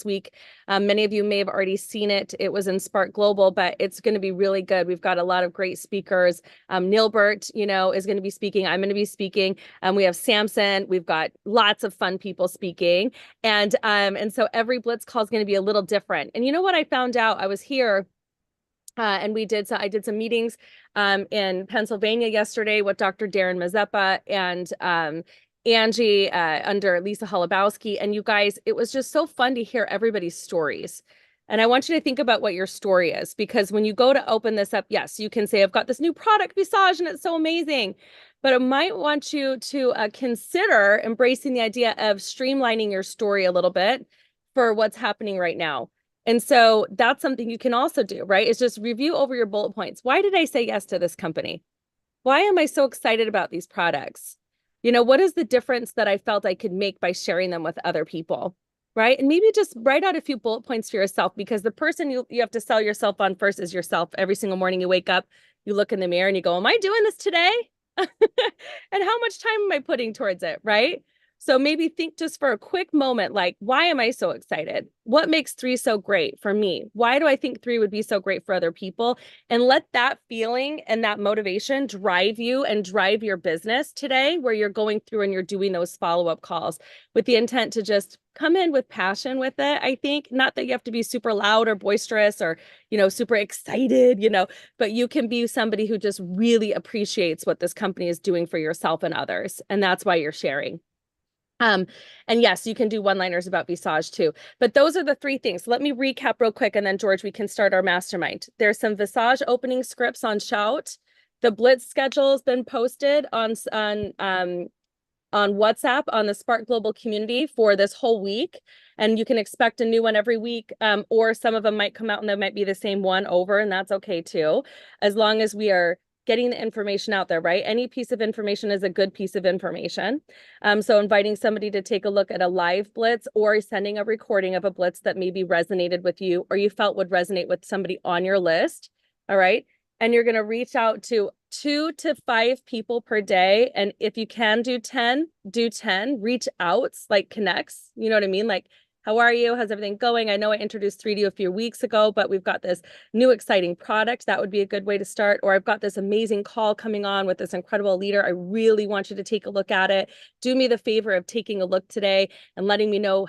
this week. Many of you may have already seen it. It was in Spark Global, but it's going to be really good. We've got a lot of great speakers. Nilbert, is going to be speaking. I'm going to be speaking. We have Samson. We've got lots of fun people speaking. And so every Blitz call is going to be a little different. And you know what I found out? I was here and I did some meetings in Pennsylvania yesterday with Dr. Darren Mazeppa and Angie under Lisa Holubowski. And you guys, it was just so fun to hear everybody's stories. And I want you to think about what your story is, because when you go to open this up, yes, you can say, I've got this new product, Visage, and it's so amazing. But I might want you to consider embracing the idea of streamlining your story a little bit for what's happening right now. And so that's something you can also do, right? Is just review over your bullet points. Why did I say yes to this company? Why am I so excited about these products? What is the difference that I felt I could make by sharing them with other people, right? And maybe just write out a few bullet points for yourself, because the person you have to sell yourself on first is yourself. Every single morning you wake up, you look in the mirror and you go, am I doing this today? And how much time am I putting towards it, right? So maybe think just for a quick moment, like, why am I so excited? What makes 3 so great for me? Why do I think 3 would be so great for other people? And let that feeling and that motivation drive you and drive your business today, where you're going through and you're doing those follow-up calls with the intent to just come in with passion with it. I think not that you have to be super loud or boisterous or, super excited, but you can be somebody who just really appreciates what this company is doing for yourself and others. And that's why you're sharing. And yes, you can do one-liners about Visage too, but those are the 3 things. Let me recap real quick, and then George, we can start our mastermind. There's some Visage opening scripts on Shout. The Blitz schedule has been posted on WhatsApp on the Spark Global community for this whole week, and you can expect a new one every week, or some of them might come out and they might be the same one over, and that's okay too, as long as we are getting the information out there, right? Any piece of information is a good piece of information. So inviting somebody to take a look at a live Blitz, or sending a recording of a Blitz that maybe resonated with you or you felt would resonate with somebody on your list, all right? And you're gonna reach out to 2 to 5 people per day. And if you can do 10, do 10. Reach outs, like connects, you know what I mean? Like, how are you? How's everything going? I know I introduced 3 to you a few weeks ago, but we've got this new exciting product. That would be a good way to start. Or I've got this amazing call coming on with this incredible leader. I really want you to take a look at it. Do me the favor of taking a look today and letting me know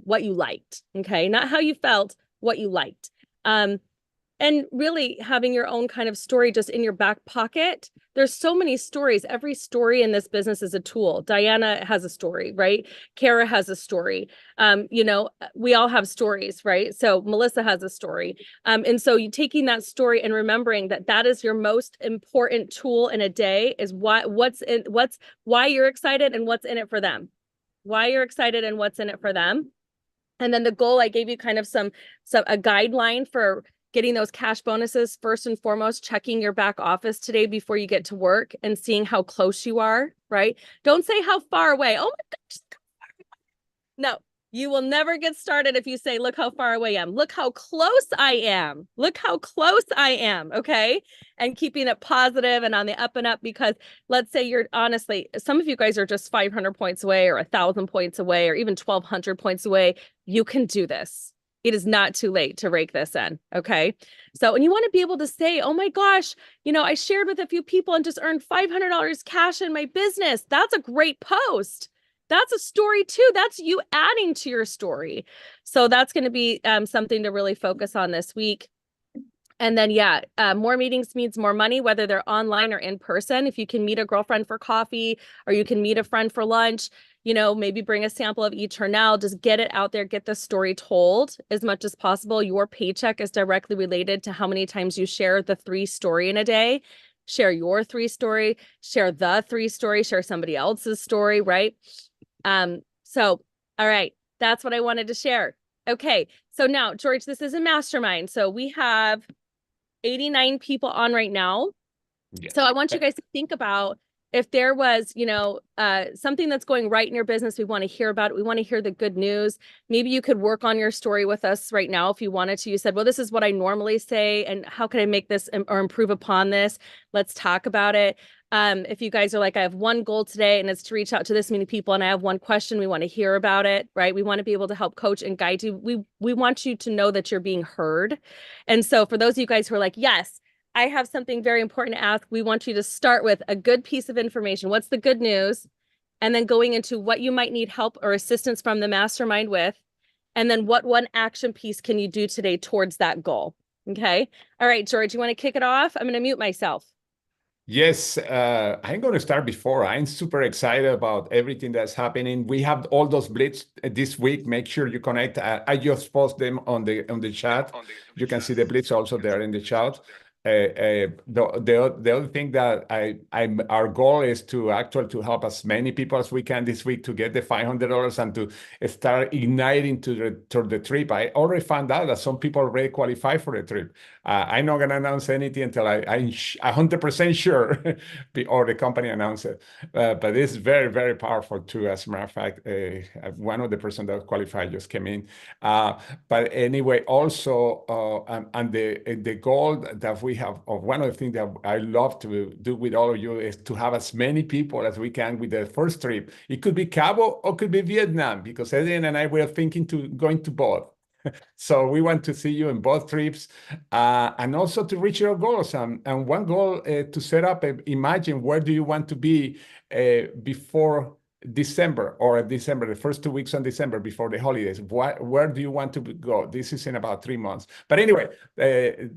what you liked. Okay. Not how you felt, what you liked. And really having your own kind of story just in your back pocket. There's so many stories. Every story in this business is a tool. Diana has a story, right? Kara has a story. We all have stories, right? So Melissa has a story. And so you taking that story and remembering that that is your most important tool in a day is why you're excited and what's in it for them. Why you're excited and what's in it for them. And then the goal, I gave you kind of a guideline for getting those cash bonuses. First and foremost, checking your back office today before you get to work and seeing how close you are, right? Don't say how far away. Oh my gosh. No, you will never get started if you say, look how far away I am. Look how close I am. Look how close I am. Okay. And keeping it positive and on the up and up, because let's say honestly, some of you guys are just 500 points away or 1,000 points away or even 1,200 points away. You can do this. It is not too late to rake this in. Okay. So, and you want to be able to say, oh my gosh, I shared with a few people and just earned $500 cash in my business. That's a great post. That's a story too. That's you adding to your story. So that's going to be something to really focus on this week. And then, more meetings means more money, whether they're online or in person. If you can meet a girlfriend for coffee or you can meet a friend for lunch, maybe bring a sample of Eternal, just get it out there, get the story told as much as possible. Your paycheck is directly related to how many times you share the 3 story in a day. Share your 3 story, share the 3 story, share somebody else's story, right? So, all right, that's what I wanted to share. Okay, so now, George, this is a mastermind. So we have 89 people on right now. Yeah. So I want you guys to think about if there was, something that's going right in your business, we want to hear about it. We want to hear the good news. Maybe you could work on your story with us right now if you wanted to. You said, well, this is what I normally say, and how can I make this or improve upon this? Let's talk about it. If you guys are like, I have one goal today and it's to reach out to this many people, and I have one question, we want to hear about it, right? We want to be able to help coach and guide you. We want you to know that you're being heard. And so for those of you guys who are like, yes, I have something very important to ask, we want you to start with a good piece of information. What's the good news? And then going into what you might need help or assistance from the mastermind with. And then what one action piece can you do today towards that goal? Okay. All right, George, you want to kick it off? I'm going to mute myself. Yes, I'm going to start before. I'm super excited about everything that's happening. We have all those blitz this week. Make sure you connect. I just post them on the chat. You can see the blitz also there in the chat. The other thing that our goal is to help as many people as we can this week to get the $500 and to start igniting to the trip. I already found out that some people already qualify for the trip. I'm not going to announce anything until I'm 100% sure or the company announce it. But it's very, very powerful too. As a matter of fact, one of the person that qualified just came in. But anyway, also, and the goal that we have, or one of the things that I love to do with all of you is to have as many people as we can with the first trip. It could be Cabo or could be Vietnam, because Adrianne and I were thinking to going to both. So we want to see you in both trips, and also to reach your goals. And one goal to set up, imagine where do you want to be before December, the first 2 weeks on December before the holidays. Where do you want to go? This is in about 3 months. But anyway,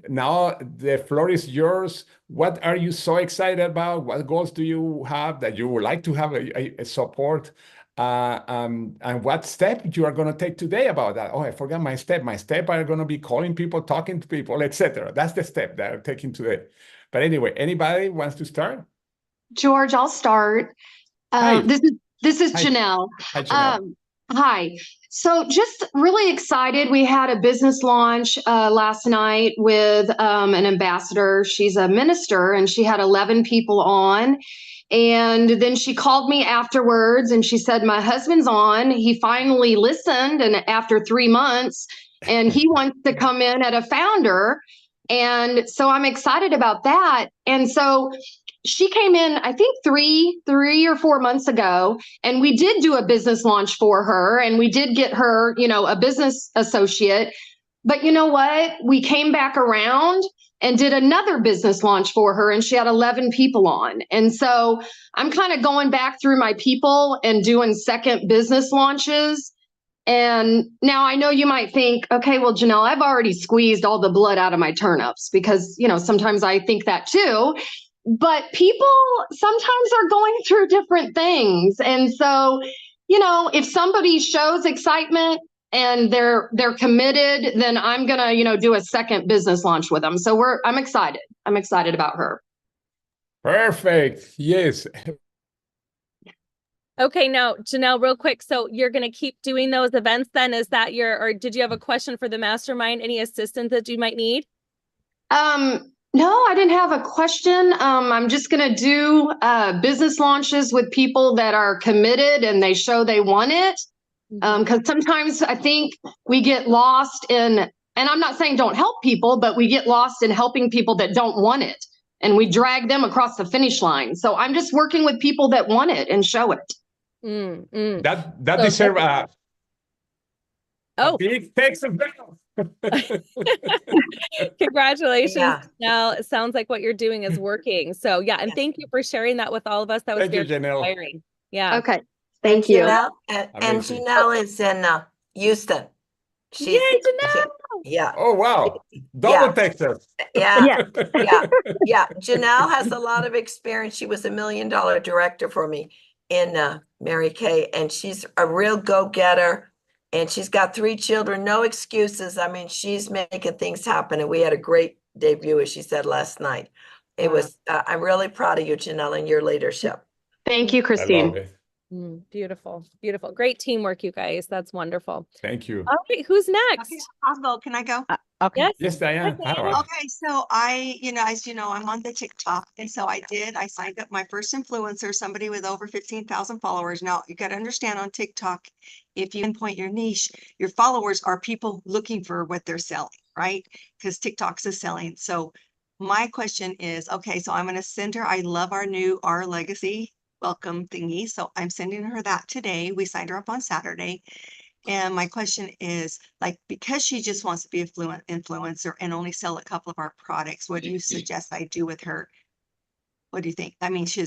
now the floor is yours. What are you so excited about? What goals do you have that you would like to have a support? And what step you are going to take today about that? Oh, I forgot my step. My step are going to be calling people, talking to people, etc. That's the step that I'm taking today. But anyway, anybody wants to start? George, I'll start. Hi. This is Janelle. Hi, Janelle. Hi. So just really excited. We had a business launch last night with an ambassador. She's a minister, and she had 11 people on. And then she called me afterwards and she said, my husband's on. He finally listened, and after 3 months, and he wants to come in at a founder. And so I'm excited about that. And so she came in, I think three or 4 months ago, and we did do a business launch for her, and we did get her, a business associate. But you know what? We came back around and did another business launch for her, and she had 11 people on. And so I'm kind of going back through my people and doing second business launches. And now I know you might think, okay, well, Janelle, I've already squeezed all the blood out of my turnips, because, sometimes I think that too. But people sometimes are going through different things. And so, if somebody shows excitement and they're committed, then I'm going to, do a second business launch with them. So I'm excited. I'm excited about her. Perfect. Yes. Okay, now, Janelle, real quick. So you're going to keep doing those events then? Is that or did you have a question for the mastermind? Any assistance that you might need? No, I didn't have a question. I'm just going to do business launches with people that are committed and they show they want it. Because sometimes I think we get lost in, and I'm not saying don't help people, but we get lost in helping people that don't want it, and we drag them across the finish line. So I'm just working with people that want it and show it. That deserves a big thanks of bell. Congratulations. Now it sounds like what you're doing is working. So yeah, and thank you for sharing that with all of us. That was very inspiring. Yeah. Okay. Thank you. Janelle, and Janelle is in Houston. Yay, Janelle! Yeah. Oh wow. Double Texas. Yeah. Janelle has a lot of experience. She was $1 million director for me in Mary Kay, and she's a real go-getter. And she's got 3 children, no excuses. I mean, she's making things happen. And we had a great debut, as she said last night. It was, I'm really proud of you, Janelle, and your leadership. Thank you, Christine. Beautiful, beautiful. Great teamwork, you guys. That's wonderful. Thank you. All right, who's next? Okay, I'll go. Can I go? Okay. Yes. Yes, Diane. Hi, Hi. Okay, so as you know, I'm on the TikTok, and so I signed up my first influencer, somebody with over 15,000 followers. Now, you got to understand on TikTok, if you pinpoint your niche, your followers are people looking for what they're selling, right? Because TikTok's is selling. So my question is, okay, so I'm going to send her, I love our new Our Legacy welcome thingy. So I'm sending her that today. We signed her up on Saturday. And my question is, like, because she just wants to be a fluent influencer and only sell a couple of our products, what do you suggest I do with her? What do you think? I mean, she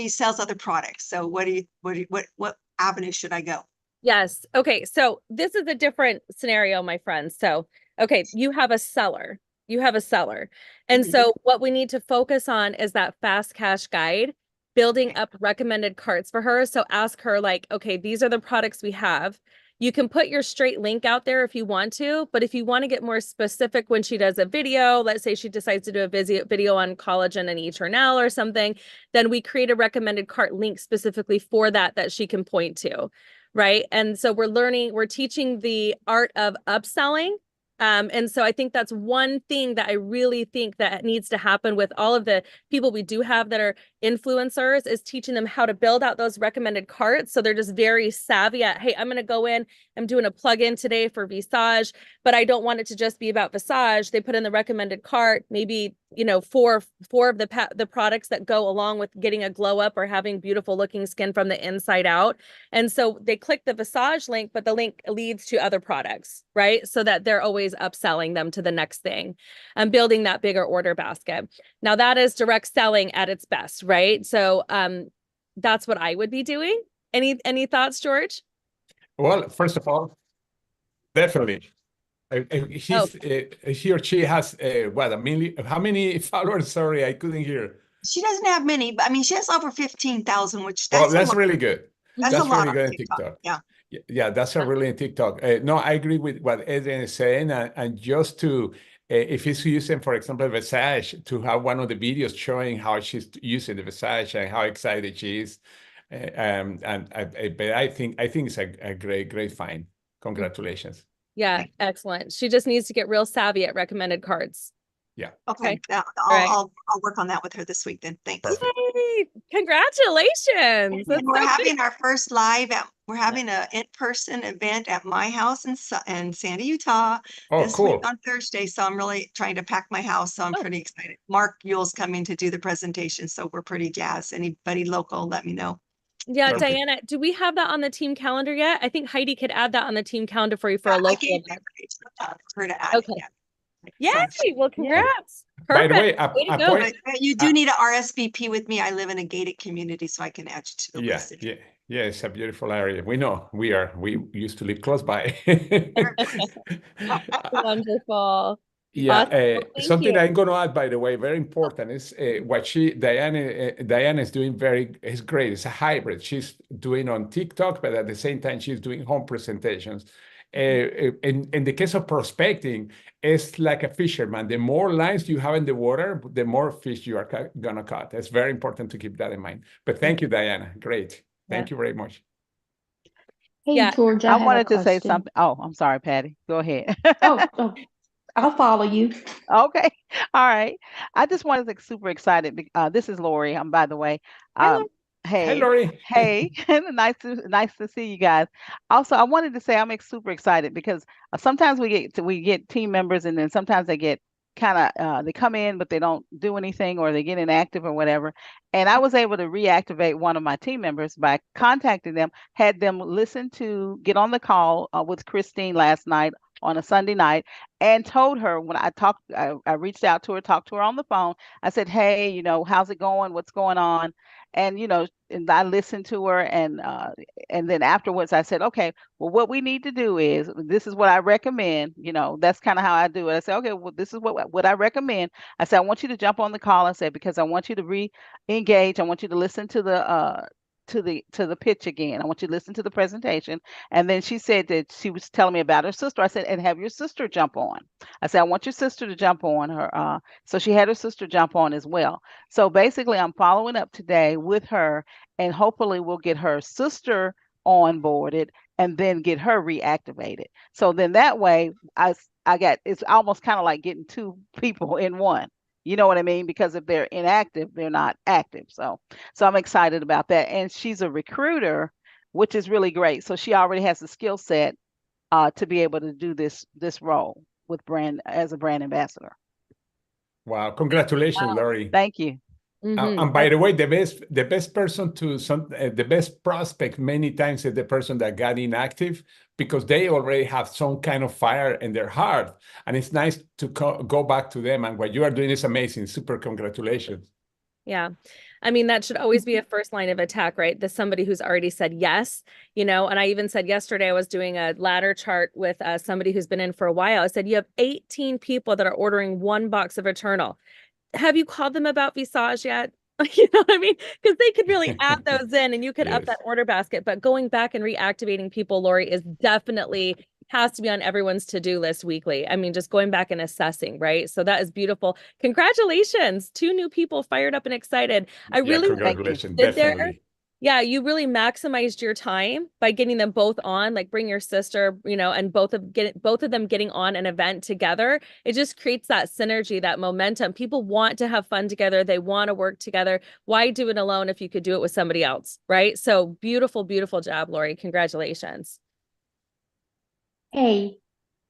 sells other products. So what avenue should I go? Yes. Okay. So this is a different scenario, my friends. So, okay, you have a seller. And so what we need to focus on is that fast cash guide, building up recommended carts for her. So ask her like, okay, these are the products we have. You can put your straight link out there if you want to, but if you want to get more specific when she does a video, let's say she decides to do a video on collagen and Eternal or something, then we create a recommended cart link specifically for that she can point to, right? And so we're teaching the art of upselling. And so I think that's one thing that I really think that needs to happen with all of the people we do have that are influencers, is teaching them how to build out those recommended carts. So they're just very savvy at, hey, I'm going to go in, I'm doing a plug-in today for Visage, but I don't want it to just be about Visage. They put in the recommended cart, maybe, four of the products that go along with getting a glow up or having beautiful looking skin from the inside out. And so they click the Visage link, but the link leads to other products, right? So that they're always upselling them to the next thing and building that bigger order basket. Now that is direct selling at its best, right? So that's what I would be doing. Any thoughts, George? Well, first of all, definitely. He or she has what, 1 million? How many followers? Sorry, I couldn't hear. She doesn't have many, but I mean, she has over 15,000, which Well, that's that's a lot. really good. That's That's a lot really on good in TikTok. TikTok. Yeah. Yeah, that's a really in TikTok. No, I agree with what Adrianne is saying. And just to, if he's using, for example, Visage, to have one of the videos showing how she's using the Visage and how excited she is. But I think it's a great find. Congratulations. Yeah, excellent. She just needs to get real savvy at recommended cards. Yeah. Okay. Okay. I'll work on that with her this week then. Thanks. Perfect. Yay! Congratulations. That's And we're so having our first we're having an in-person event at my house in Sandy, Utah Oh, this cool. week on Thursday. So I'm really trying to pack my house. So I'm pretty excited. Mark Yule's coming to do the presentation. So we're pretty jazzed. Anybody local, let me know. Yeah, Perfect. Diana, do we have that on the team calendar yet? I think Heidi could add that on the team calendar for you for a I local gave event. her her to add it, Okay. yeah. Yay! Well, congrats. By the Perfect. way, Way to a go. point. But you do need a RSVP with me. I live in a gated community, so I can add you to the Yeah, list. yeah, it's a beautiful area. We know we used to live close by. Wonderful. Yeah, Awesome. Well, thank something you. I'm going to add, by the way, very important is what Diane is doing is great. It's a hybrid. She's doing on TikTok, but at the same time, she's doing home presentations. In the case of prospecting, it's like a fisherman. The more lines you have in the water, the more fish you are going to catch. It's very important to keep that in mind. But thank you, Diana. Great. Thank you very much. Hey, Yeah. George, I have a wanted to say question. something. Oh, I'm sorry, Patty. Go ahead. Oh, I'll follow you. Okay. All right. I just wanted to super excited. This is Lori. By the way. Hello. Hi, Hey, Lori. hey, nice to see you guys. Also, I wanted to say I'm super excited because sometimes we get team members, and then sometimes they get kind of they come in but they don't do anything, or they get inactive or whatever. And I was able to reactivate one of my team members by contacting them, had them get on the call with Christine last night on a Sunday night, and told her when I reached out to her, talked to her on the phone. I said, hey, how's it going? What's going on? And and I listened to her, and then afterwards I said, okay, well, what we need to do is, this is what I recommend. That's kind of how I do it. I said, okay, well, this is what I recommend. I said, I want you to jump on the call. I said, because I want you to re-engage. I want you to listen to to the pitch again. I want you to listen to the presentation. And then she said that she was telling me about her sister. I said, and have your sister jump on. I said, I want your sister to jump on her. So she had her sister jump on as well. So basically, I'm following up today with her, and hopefully we'll get her sister onboarded and then get her reactivated. So then that way, it's almost kind of like getting two people in one. You know what I mean? Because if they're inactive, they're not active. So I'm excited about that. And she's a recruiter, which is really great. So she already has the skill set to be able to do this role with as a brand ambassador. Wow! Congratulations, Lori. Thank you. And by the way, the best person the best prospect many times is the person that got inactive, because they already have some kind of fire in their heart, and it's nice to go back to them. And what you are doing is amazing. Super congratulations. Yeah. I mean, that should always be a first line of attack, right? Somebody who's already said yes, and I even said yesterday, I was doing a ladder chart with somebody who's been in for a while. I said, you have 18 people that are ordering 1 box of Eternal. Have you called them about Visage yet? You know what I mean? Because they could really add those in and you could up that order basket. But going back and reactivating people, Lori, is definitely has to be on everyone's to-do list weekly. I mean, just going back and assessing, right? So that is beautiful. Congratulations. 2 new people fired up and excited. Congratulations. Definitely. Yeah, you really maximized your time by getting them both on, like bring your sister, and both of them getting on an event together. It just creates that synergy, that momentum. People want to have fun together. They want to work together. Why do it alone if you could do it with somebody else, right? So beautiful, beautiful job, Lori. Congratulations. Hey,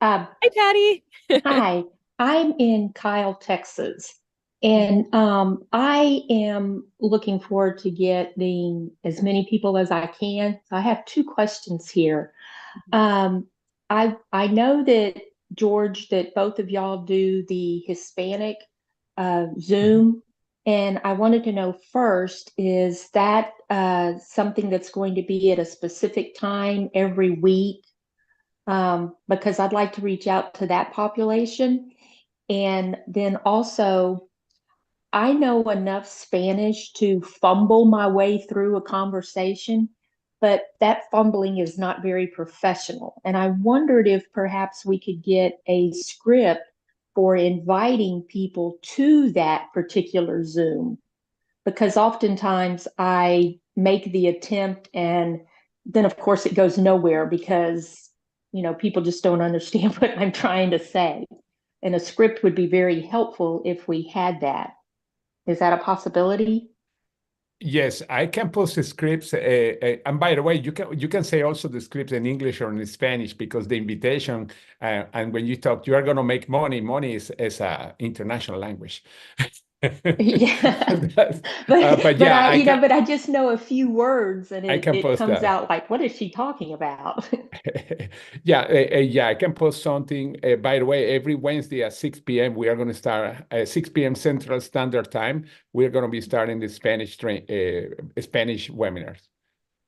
Hi, Patty. hi. I'm in Kyle, Texas, and I am looking forward to getting as many people as I can. So I have 2 questions here. I know that, George, that both of y'all do the Hispanic Zoom, and I wanted to know first, is that something that's going to be at a specific time every week? Because I'd like to reach out to that population. And then also, I know enough Spanish to fumble my way through a conversation, but that fumbling is not very professional. And I wondered if perhaps we could get a script for inviting people to that particular Zoom, because oftentimes I make the attempt and then of course it goes nowhere because people just don't understand what I'm trying to say. And a script would be very helpful if we had that. Is that a possibility? Yes, I can post the scripts. And by the way, you can say also the scripts in English or in Spanish, because the invitation and when you talk, you are going to make money. Money is an international language. Yeah. But I just know a few words and it comes that out like, what is she talking about? I can post something. By the way, every Wednesday at 6 p.m. we are going to start 6 p.m. Central Standard Time. We're going to be starting the Spanish webinars.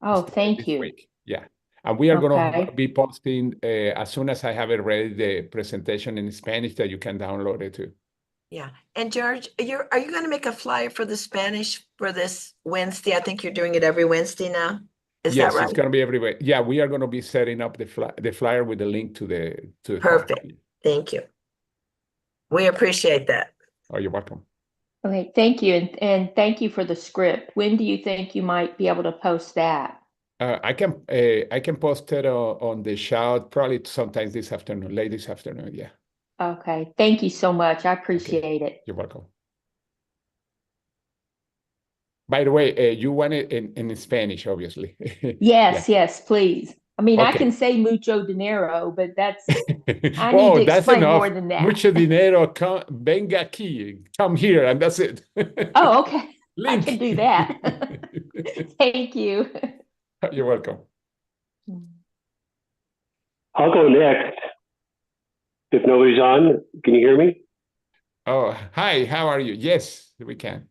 Oh, thank you. Week. Yeah. And we are going to be posting as soon as I have it ready, the presentation in Spanish that you can download it too. Yeah. And George, are you going to make a flyer for the Spanish for this Wednesday? I think you're doing it every Wednesday now. Is that right? It's going to be everywhere. Yeah, we are going to be setting up the flyer with the link to the Perfect. Call. Thank you. We appreciate that. Oh, you're welcome. Okay, thank you. And thank you for the script. When do you think you might be able to post that? I can post it on the shout probably sometimes this afternoon, late this afternoon. Yeah. Okay. Thank you so much. I appreciate it. You're welcome. By the way, you want it in Spanish, obviously. Yes, please. I mean, I can say mucho dinero, but I need to explain more than that. Mucho dinero, venga aquí, come here, and that's it. Oh, okay. Link. I can do that. Thank you. You're welcome. I'll go next. If nobody's on, can you hear me? Oh, hi, how are you? Yes, we can.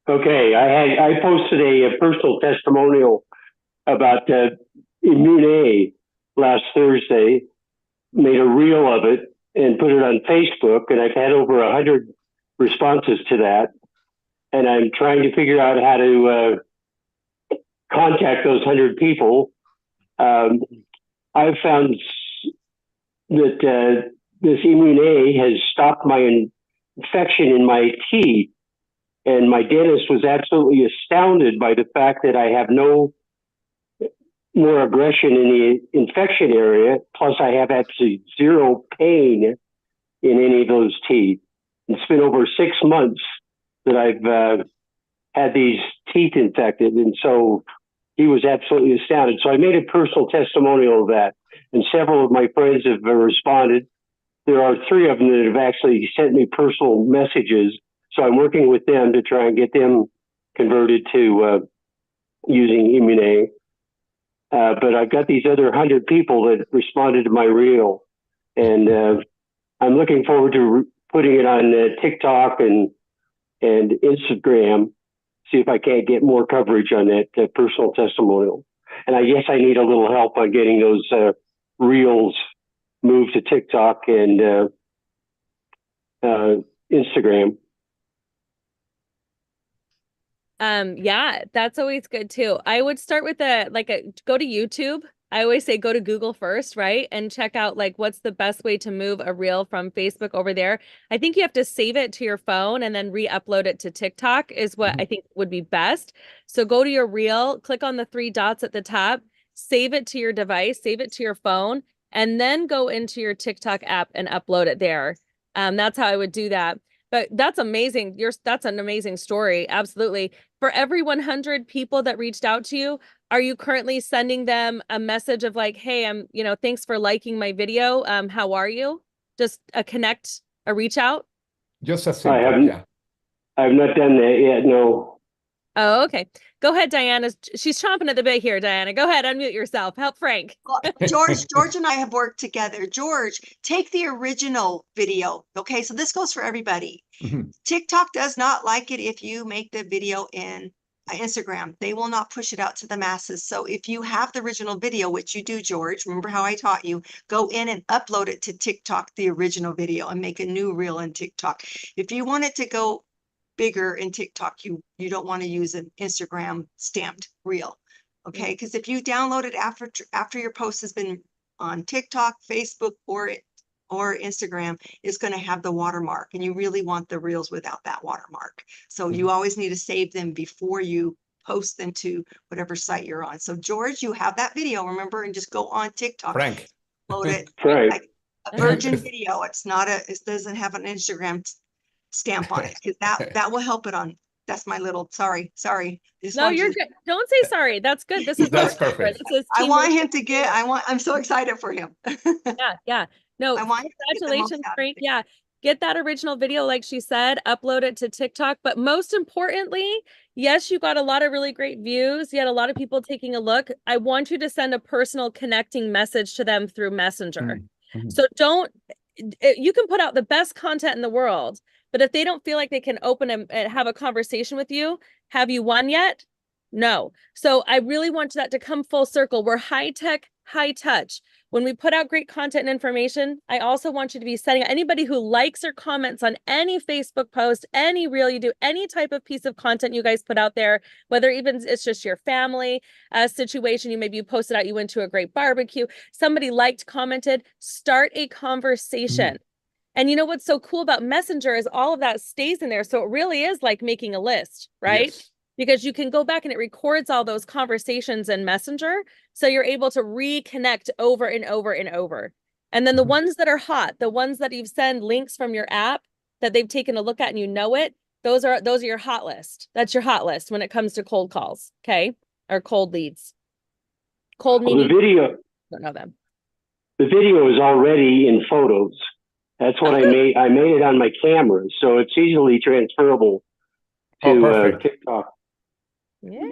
Okay, I posted a personal testimonial about Immune last Thursday, made a reel of it and put it on Facebook, and I've had over 100 responses to that. And I'm trying to figure out how to contact those 100 people. I've found that this Immune A has stopped my infection in my teeth. And my dentist was absolutely astounded by the fact that I have no more aggression in the infection area. Plus, I have absolutely zero pain in any of those teeth. It's been over 6 months that I've had these teeth infected. And so he was absolutely astounded. So I made a personal testimonial of that. And several of my friends have responded. There are 3 of them that have actually sent me personal messages. So I'm working with them to try and get them converted to using Immune A. But I've got these other 100 people that responded to my reel. And I'm looking forward to putting it on TikTok and Instagram, see if I can't get more coverage on that personal testimonial. And I guess I need a little help on getting those reels moved to TikTok and Instagram. Yeah, that's always good too. I would start with go to YouTube. I always say go to Google first, right? And check out like what's the best way to move a reel from Facebook over there. I think you have to save it to your phone and then re-upload it to TikTok is what I think would be best. So go to your reel, click on the 3 dots at the top, save it to your device, save it to your phone, and then go into your TikTok app and upload it there. That's how I would do that. But that's amazing. That's an amazing story. Absolutely. For every 100 people that reached out to you, are you currently sending them a message of like, hey, thanks for liking my video. How are you? Just a connect, a reach out? Just a simple, yeah. I've not done that yet, no. Oh, okay. Go ahead, Diana. She's chomping at the bit here, Diana. Go ahead, unmute yourself. Help Frank. Well, George and I have worked together. George, take the original video. Okay, so this goes for everybody. TikTok does not like it if you make the video in Instagram. They will not push it out to the masses. So if you have the original video, which you do, George, remember how I taught you, go in and upload it to TikTok, the original video, and make a new reel in TikTok. If you want it to go bigger in TikTok, you don't want to use an Instagram stamped reel, okay? Because if you download it after your post has been on TikTok, Facebook, or Instagram, it's going to have the watermark, and you really want the reels without that watermark. So you always need to save them before you post them to whatever site you're on. So George, you have that video, remember, and just go on TikTok, Frank, load it Frank. Like a virgin video. It doesn't have an Instagram stamp on it, because that will help it on. That's my little sorry. No, you're good. Don't say sorry. That's good. This is that's perfect. I want him to get. I'm so excited for him. Yeah. No, congratulations, Frank. Yeah. Get that original video, like she said, upload it to TikTok. But most importantly, yes, you got a lot of really great views. You had a lot of people taking a look. I want you to send a personal connecting message to them through Messenger. So you can put out the best content in the world, but if they don't feel like they can open and have a conversation with you, have you won yet? No. So I really want that to come full circle. We're high tech, high touch. When we put out great content and information, I also want you to be setting anybody who likes or comments on any Facebook post, any reel you do, any type of piece of content you guys put out there, whether even it's just your family situation, maybe you posted out, you went to a great barbecue, somebody liked, commented, start a conversation. And you know what's so cool about Messenger is all of that stays in there. So it really is like making a list, right? Yes. Because you can go back and it records all those conversations in Messenger. So you're able to reconnect over and over and over. And then the ones that are hot, the ones that you've sent links from your app that they've taken a look at and you know it, those are your hot list. That's your hot list when it comes to cold calls, okay? Or cold leads. Cold meaning the video. Don't know them. The video is already in photos. That's what I made. I made it on my camera, so it's easily transferable to TikTok. Yay.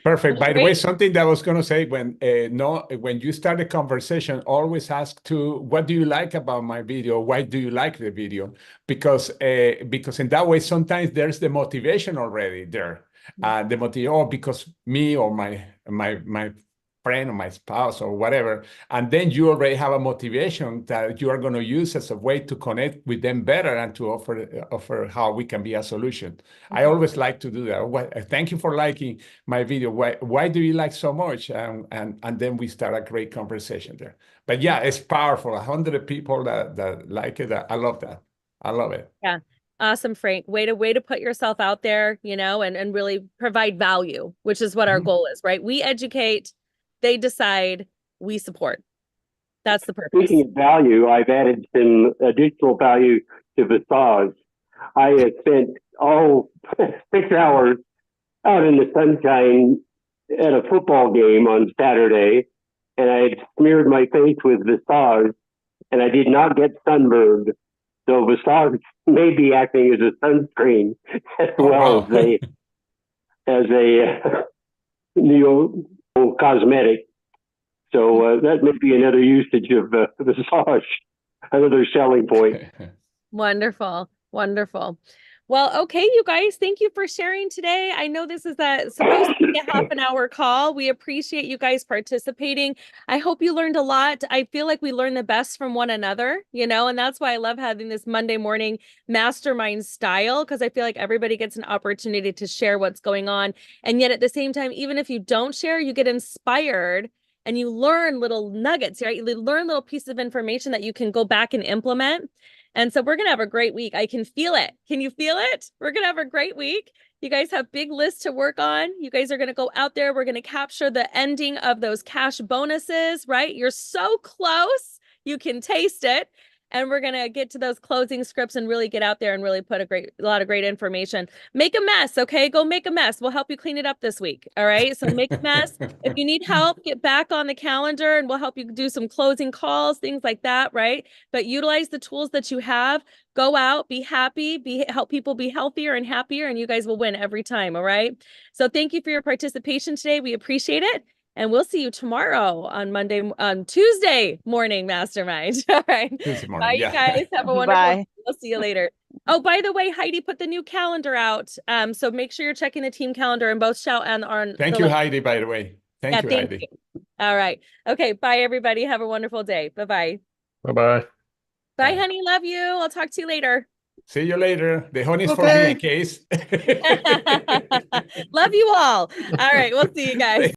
Perfect. By the way, something that I was going to say, when you start a conversation, always ask what do you like about my video? Why do you like the video? Because in that way, sometimes there's the motivation already there. Because me or my friend or my spouse or whatever. And then you already have a motivation that you are going to use as a way to connect with them better and to offer how we can be a solution. I always like to do that. Thank you for liking my video. Why do you like so much? And then we start a great conversation there. But yeah, it's powerful. 100 people that like it. I love that. I love it. Yeah. Awesome, Frank. Way to put yourself out there, and really provide value, which is what our goal is, right? We educate, they decide, we support. That's the purpose. Speaking of value, I've added some additional value to Visage. I have spent 6 hours out in the sunshine at a football game on Saturday, and I had smeared my face with Visage, and I did not get sunburned. So Visage may be acting as a sunscreen as well as a cosmetic. So that may be another usage of Visage, another selling point. Wonderful. Wonderful. Well, okay, you guys, thank you for sharing today. I know this is supposed to be a half an hour call. We appreciate you guys participating. I hope you learned a lot. I feel like we learn the best from one another, and that's why I love having this Monday morning mastermind style, because I feel like everybody gets an opportunity to share what's going on. And yet at the same time, even if you don't share, you get inspired and you learn little nuggets, right? You learn little pieces of information that you can go back and implement. And so we're going to have a great week. I can feel it. Can you feel it? We're going to have a great week. You guys have big lists to work on. You guys are going to go out there. We're going to capture the ending of those cash bonuses, right? You're so close. You can taste it. And we're going to get to those closing scripts and really get out there and really put a lot of great information. Make a mess, okay? Go make a mess. We'll help you clean it up this week, all right? So make a mess. If you need help, get back on the calendar and we'll help you do some closing calls, things like that, right? But utilize the tools that you have. Go out, be happy, help people be healthier and happier, and you guys will win every time, all right? So thank you for your participation today. We appreciate it. And we'll see you tomorrow on Tuesday morning mastermind. All right. Tuesday morning. Bye, you guys. Have a wonderful day. We'll see you later. Oh, by the way, Heidi put the new calendar out. So make sure you're checking the team calendar and both shout and on. Thank you, Heidi, by the way. Thank you, Heidi. You. All right. Okay. Bye, everybody. Have a wonderful day. Bye-bye. Bye-bye. Bye, honey. Love you. I'll talk to you later. See you later. The honey's for me in case. Love you all. All right. We'll see you guys.